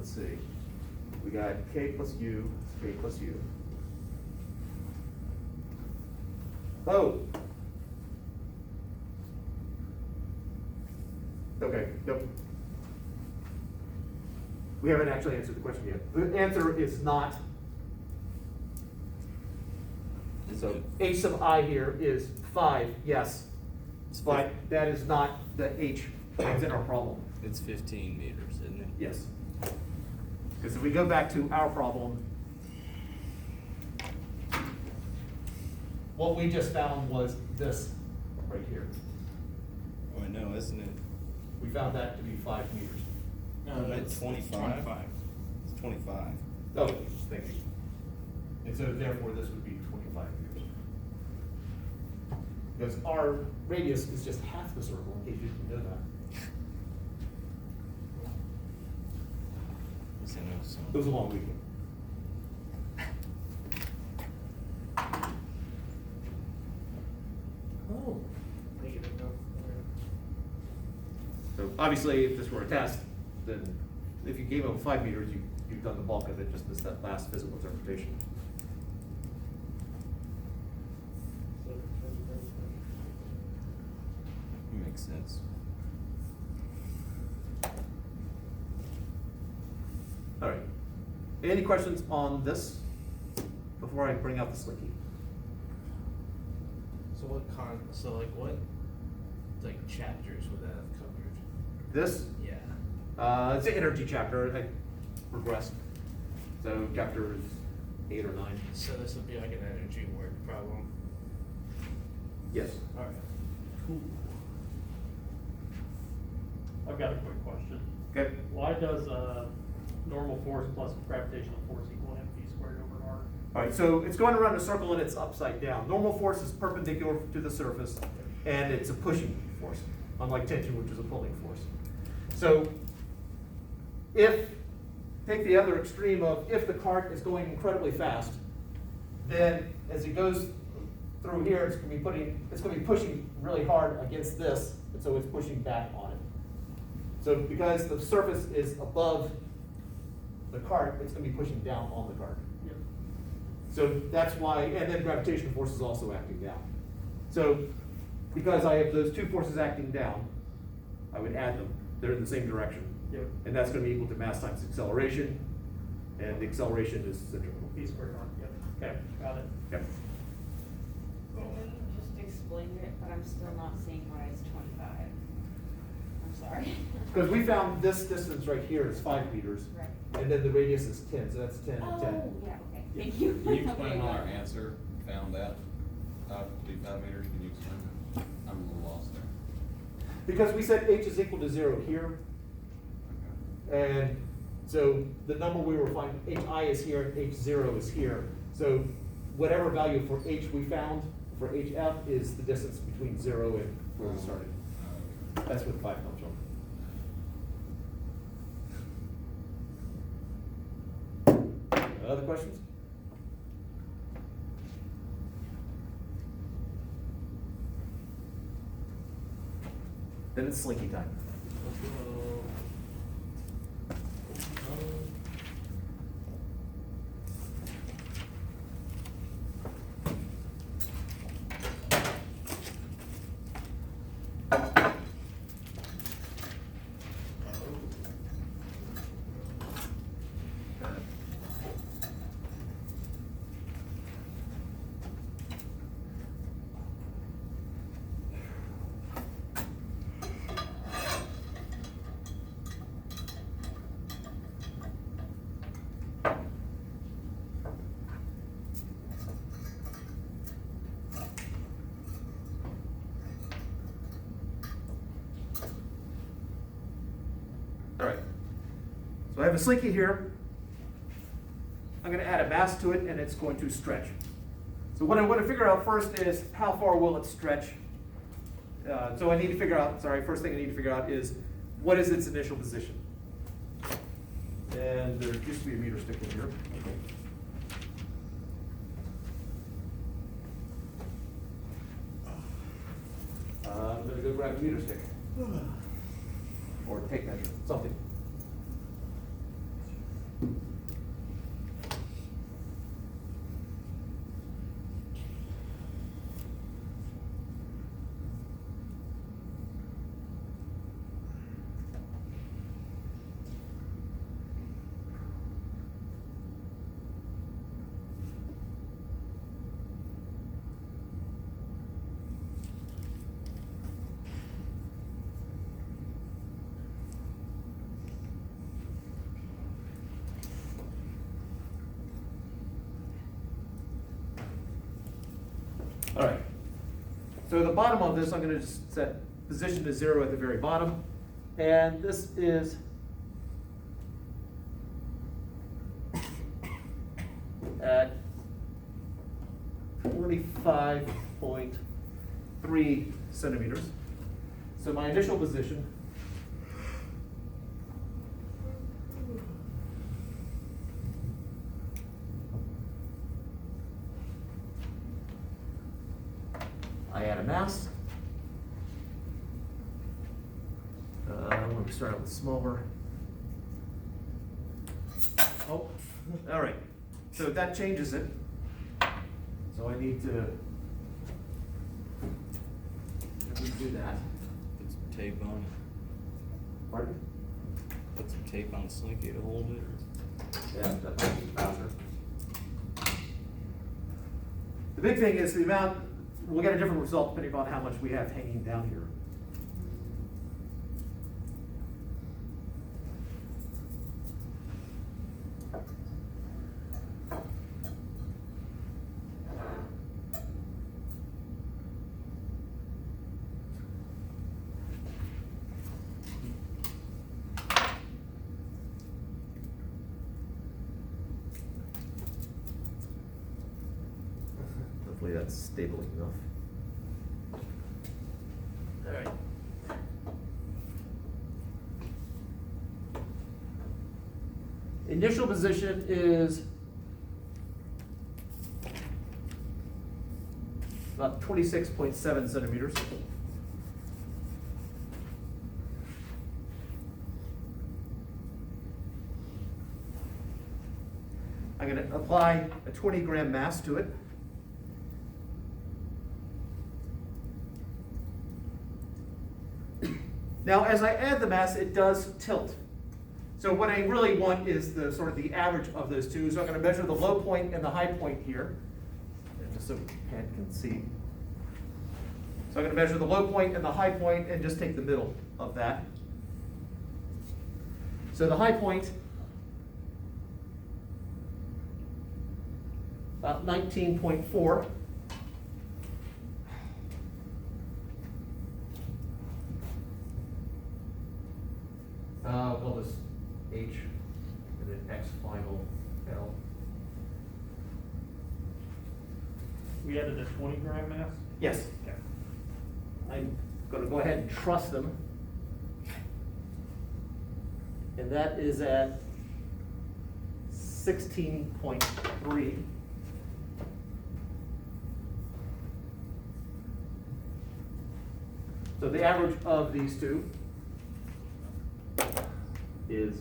let's see. We got K plus U, K plus U. Oh. Okay, yep. We haven't actually answered the question yet. The answer is not. So H sub I here is 5, yes. But that is not the H that's in our problem. It's 15 meters, isn't it? Yes. Because if we go back to our problem, what we just found was this right here. Oh, I know, isn't it? We found that to be 5 meters. No, it's 25. It's 25. Oh, thank you. And so therefore this would be 25 meters. Because our radius is just half the circle, in case you didn't know that. Yes, I know some. It was a long weekend. Oh. So obviously, if this were a test, then if you gave them 5 meters, you've done the bulk of it, just missed that last physical interpretation. Makes sense. All right. Any questions on this before I bring out the slinky? So what like chapters would that have covered? This, Yeah. it's an energy chapter. I regressed. So chapters 8 or 9. So this would be like an energy work problem. Yes. Alright. Cool. I've got a quick question. Okay. Why does normal force plus gravitational force equal mv squared over r? All right, so it's going around a circle and it's upside down. Normal force is perpendicular to the surface, and it's a pushing force, unlike tension, which is a pulling force. So take the other extreme of if the cart is going incredibly fast, then as it goes through here, it's going to be pushing really hard against this, and so it's pushing back on it. So because the surface is above the cart, it's going to be pushing down on the cart. Yep. So that's why, and then gravitational force is also acting down. So because I have those two forces acting down, I would add them. They're in the same direction. Yep. And that's going to be equal to mass times acceleration, and the acceleration is centripetal. V squared r. Yep. Okay, got it. Yep. Well, you just explained it, but I'm still not seeing why it's 25. I'm sorry. Because we found this distance right here is 5 meters, Right. and then the radius is 10, so that's 10 and 10. Oh, yeah, okay, thank you. Can you explain Okay, how got our it. answer found that? To be 5 meters, can you explain that? I'm a little lost there. Because we said h is equal to 0 here, and so the number we were finding, hi is here and h0 is here. So whatever value for h we found for hf is the distance between 0 and where we started. That's what 5 comes from. Other questions? Then it's slinky time. All right, so I have a slinky here. I'm going to add a mass to it, and it's going to stretch. So what I want to figure out first is how far will it stretch? So I need to figure out, first thing I need to figure out is what is its initial position? And there used to be a meter stick in here. Okay. I'm going to go grab a meter stick. Or tape measure, something. All right. So the bottom of this, I'm gonna just set position to 0 at the very bottom. And this is at 45.3 centimeters. So my initial position I add a mass. I'm going to start out with smaller. Oh, all right. So that changes it. So I need to do that. Put some tape on it. Pardon? Put some tape on Slinky to hold it, or? Yeah, that might be faster. The big thing is the amount, we'll get a different result depending on how much we have hanging down here. Hopefully that's stable enough. All right. Initial position is about 26.7 centimeters. I'm going to apply a 20-gram mass to it. Now, as I add the mass, it does tilt. So what I really want is the sort of the average of those two. So I'm going to measure the low point and the high point here, and just so Pat can see. So I'm going to measure the low point and the high point and just take the middle of that. So the high point, about 19.4. We'll call this H, and then X final L. We added a 20-gram mass? Yes. Okay. I'm going to go ahead and truss them. And that is at 16.3. So the average of these two is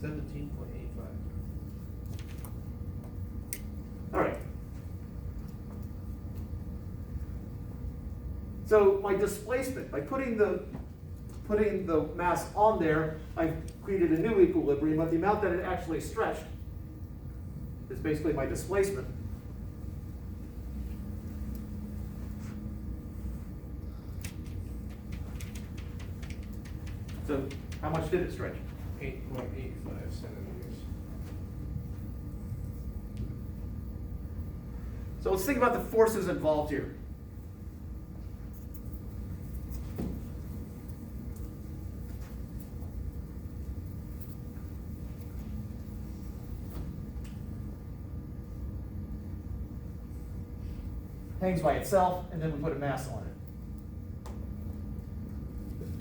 17.85. all right. So my displacement, by putting the mass on there, I've created a new equilibrium, but the amount that it actually stretched is basically my displacement. So how much did it stretch? 8.85 centimeters. So let's think about the forces involved here. Hangs by itself, and then we put a mass on it.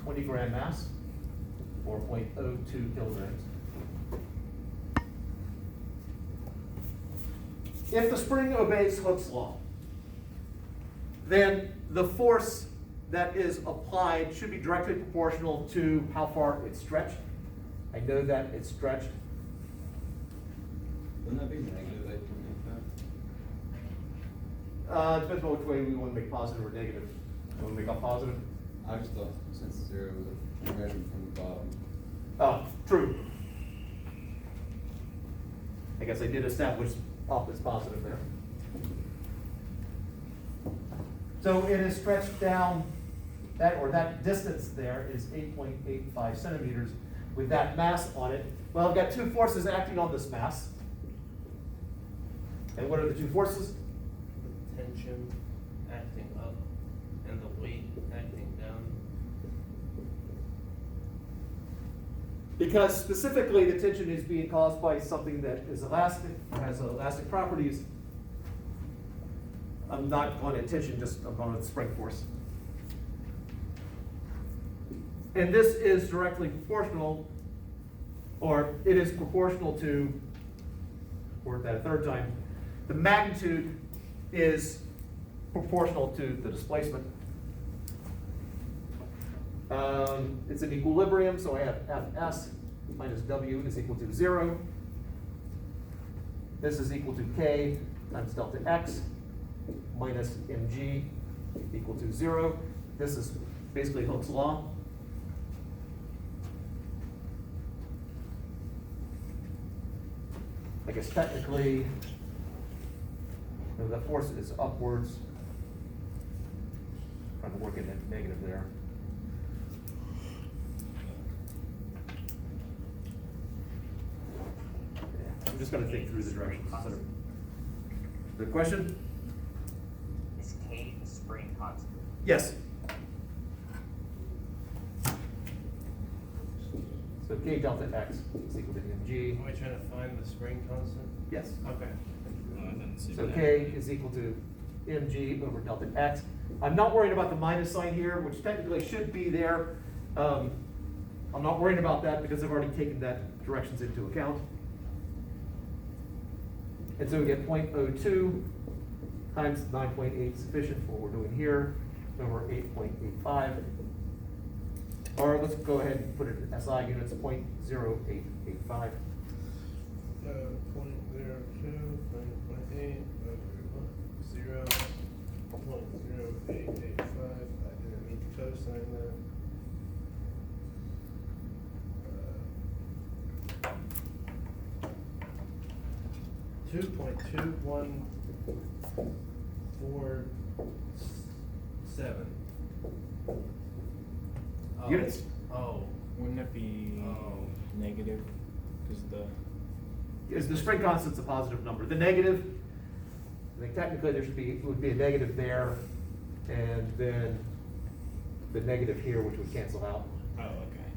20-gram mass, 4.02 kilograms. If the spring obeys Hooke's law, then the force that is applied should be directly proportional to how far it's stretched. I know that it's stretched. Wouldn't that be negative 8.85? Depends on which way we want to make positive or negative. You want to make a positive? I just thought since 0 was a measurement from the bottom. Oh, true. I guess I did establish up as positive there. So it is stretched down, that distance there is 8.85 centimeters with that mass on it. Well, I've got two forces acting on this mass. And what are the two forces? The tension acting up and the weight acting down. Because specifically the tension is being caused by something that is elastic, has elastic properties. I'm not going to tension, just I'm going to spring force. And this is directly proportional, or it is proportional to, word that a third time, the magnitude is proportional to the displacement. It's an equilibrium, so I have Fs minus W is equal to 0. This is equal to K times delta X minus mg equal to 0. This is basically Hooke's law. I guess technically, the force is upwards. Trying to work in that negative there. Yeah, I'm just going to think through the directions. The question? Is K the spring constant? Yes. So K delta X is equal to mg. Am I trying to find the spring constant? Yes. Okay. No, I didn't see So that. K is equal to mg over delta X. I'm not worried about the minus sign here, which technically should be there. I'm not worrying about that because I've already taken that directions into account. And so we get 0.02 times 9.8 sufficient for what we're doing here, over 8.85. Or let's go ahead and put it in SI units, 0.0885. 0.02, 0.8, 0.0885. I didn't need to cosine that. 2.2147. Units. Oh. Wouldn't it be Oh. negative? Because the, Is the spring constant's a positive number? The negative, I think technically there would be a negative there, and then the negative here, which would cancel out. oh, okay.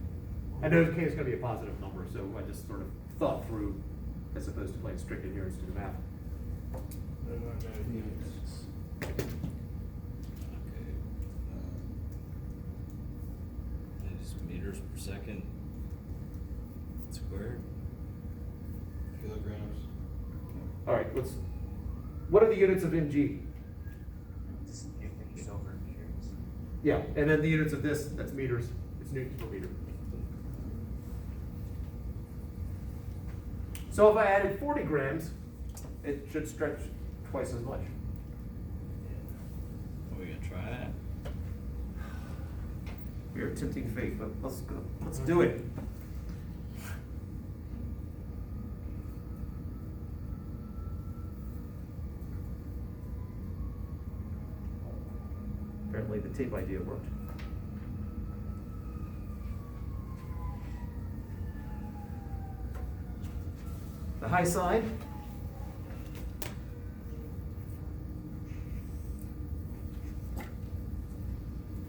I know K is gonna be a positive number, so I just sort of thought through as opposed to playing strict adherence to the math. They're not negative units. Okay. And just meters per second squared. Kilograms. All right, what are the units of mg? Just inches over meters. Yeah, and then the units of this, that's meters, it's newtons per meter. So if I added 40 grams, it should stretch twice as much. Are we gonna try that? We are tempting fate, but let's do it. Apparently the tape idea worked. The high side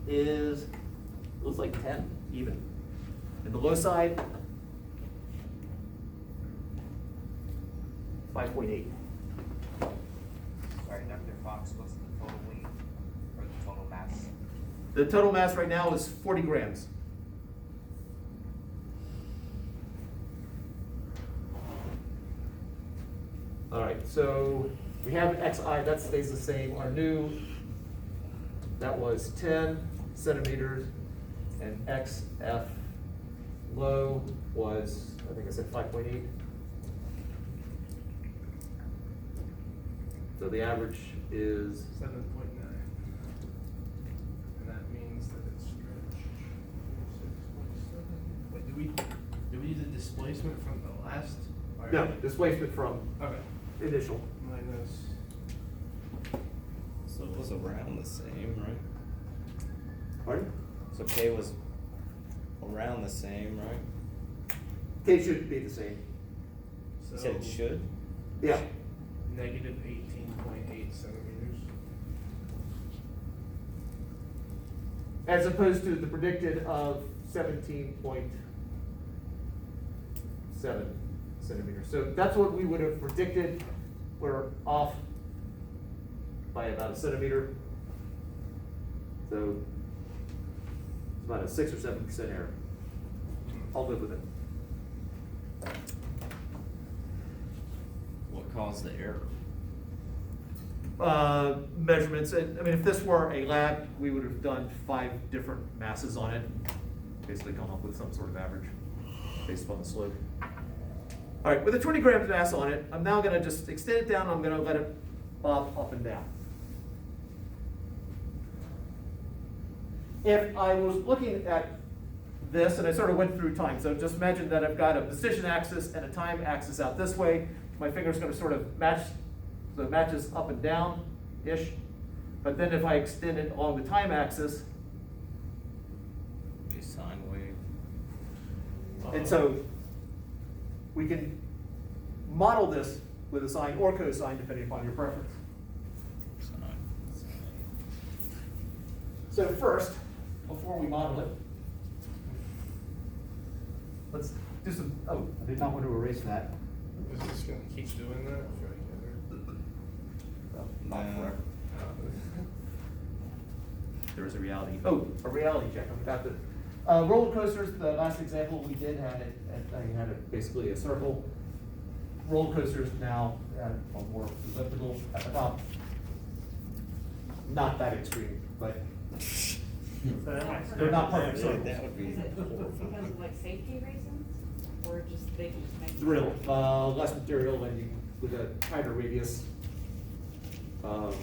is, looks like 10 even. And the low side, 5.8. Sorry, Dr. Fox, what's the total weight or the total mass? The total mass right now is 40 grams. All right, so we have xi, that stays the same. Our new that was 10 centimeters, and XF low was, I think I said 5.8. So the average is 7.9. And that means that it's stretched 6.7. Wait, do we use the displacement from the last? or- no displacement from Okay, initial. minus, So it was around the same, right? Pardon? So K was around the same, right? K should be the same. so. You said it should? Yeah. Negative 18.8 centimeters. As opposed to the predicted of 17.7 centimeters. So that's what we would have predicted. We're off by about a centimeter. So it's about a 6 or 7% error. I'll live with it. What caused the error? Measurements, and, I mean, if this were a lab, we would have done 5 different masses on it, basically come up with some sort of average based upon the slope. All right, with a 20 grams mass on it, I'm now gonna just extend it down, I'm gonna let it bob up and down. If I was looking at this, and I sort of went through time, so just imagine that I've got a position axis and a time axis out this way, my finger's gonna sort of match, so it matches up and down-ish. But then if I extend it along the time axis, A sine wave. and so we can model this with a sine or cosine depending upon your preference. Sine. So first, before we model it, let's do some, oh, I did not want to erase that. Is this gonna keep doing that? Should I get Well, not Nah. forever. There is a reality, oh, a reality check, I forgot the, roller coasters, the last example we did had it, I had it basically a circle. Roller coasters now, are more elliptical at the top. Not that extreme, but they're not perfect Yeah, circles. that would be Is it horrible. because of like safety reasons, or just they just make? Drill, less material and you, with a tighter radius. Let's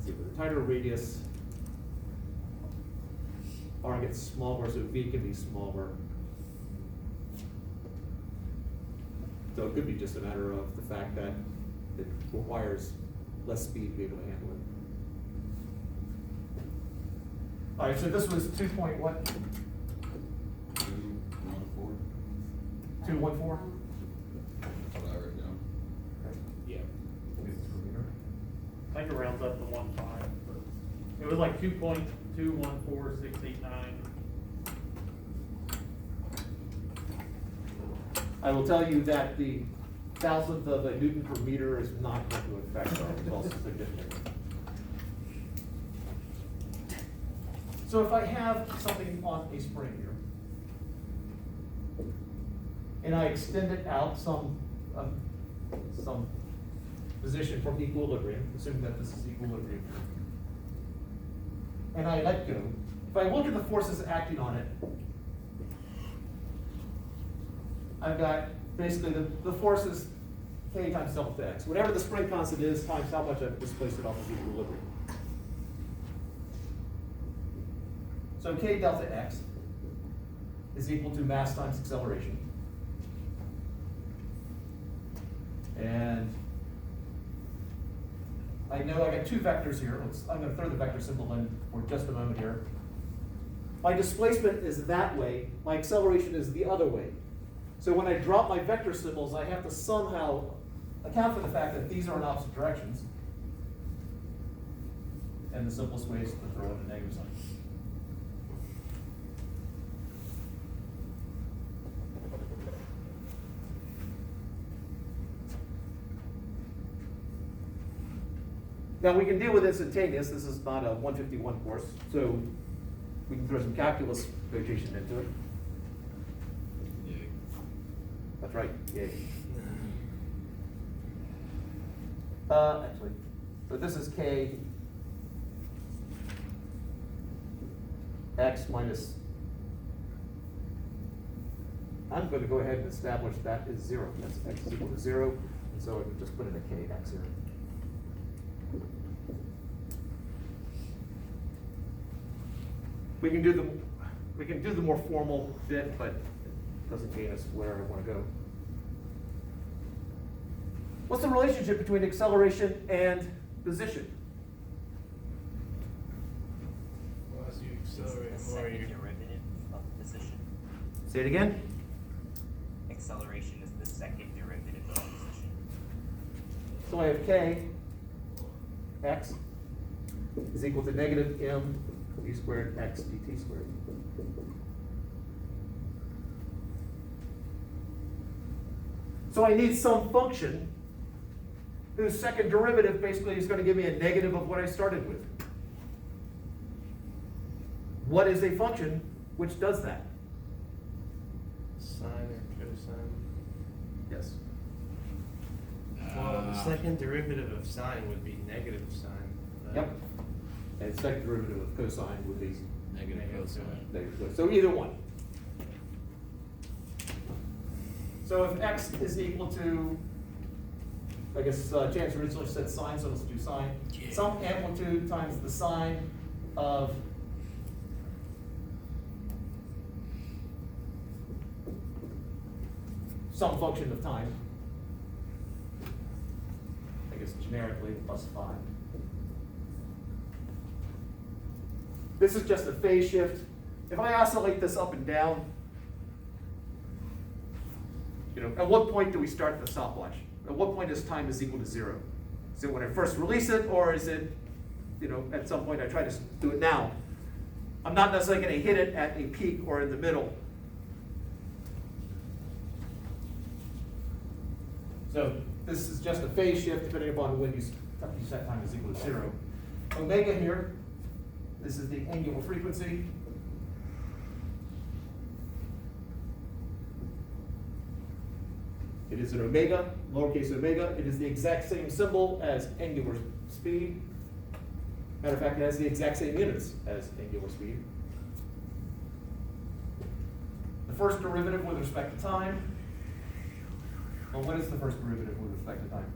see, with a tighter radius, R gets smaller, so V can be smaller. So it could be just a matter of the fact that it requires less speed to be able to handle it. All right, so this was 2.1, 214. 214? That's what I wrote down. Yeah. I think it rounds up to 1.5, but it was like 2.214689. I will tell you that the thousandth of a Newton per meter is not going to affect our results significantly. So if I have something on a spring here, and I extend it out some position from equilibrium, assuming that this is equilibrium, and I let go, if I look at the forces acting on it, I've got basically the force is K times delta X. Whatever the spring constant is times how much I've displaced it off of equilibrium. So K delta X is equal to mass times acceleration. And I know I got 2 vectors here. I'm going to throw the vector symbol in for just a moment here. My displacement is that way. My acceleration is the other way. So when I drop my vector symbols, I have to somehow account for the fact that these are in opposite directions. And the simplest way is to throw in a negative sign. Now we can deal with instantaneous. This is not a 151 course, so we can throw some calculus notation into it. That's right, yay. Actually, so this is K x minus, I'm gonna go ahead and establish that is 0. That's x is equal to 0, and so I can just put in a kx here. We can do the more formal bit, but it doesn't gain us where I wanna go. What's the relationship between acceleration and position? Well, as you It's accelerate the more, second you derivative of position. Say it again? Acceleration is the second derivative of position. So I have k, x, is equal to negative m v squared x dt squared. So I need some function whose second derivative basically is going to give me a negative of what I started with. What is a function which does that? sine or cosine. Yes. Well, the second derivative of sine would be negative sine. Yep. And second derivative of cosine would be Negative cosine. negative cosine. So either one. So if x is equal to, I guess Chance originally said sine, so let's do sine. Yeah. Some amplitude times the sine of some function of time. I guess generically plus 5. This is just a phase shift. If I oscillate this up and down, at what point do we start the stopwatch? At what point is time is equal to 0? Is it when I first release it, or is it, at some point I try to do it now? I'm not necessarily going to hit it at a peak or in the middle. So this is just a phase shift depending upon when you set time is equal to 0. Omega here, this is the angular frequency. It is an omega, lowercase omega. It is the exact same symbol as angular speed. Matter of fact, it has the exact same units as angular speed. The first derivative with respect to time. Well, what is the first derivative with respect to time?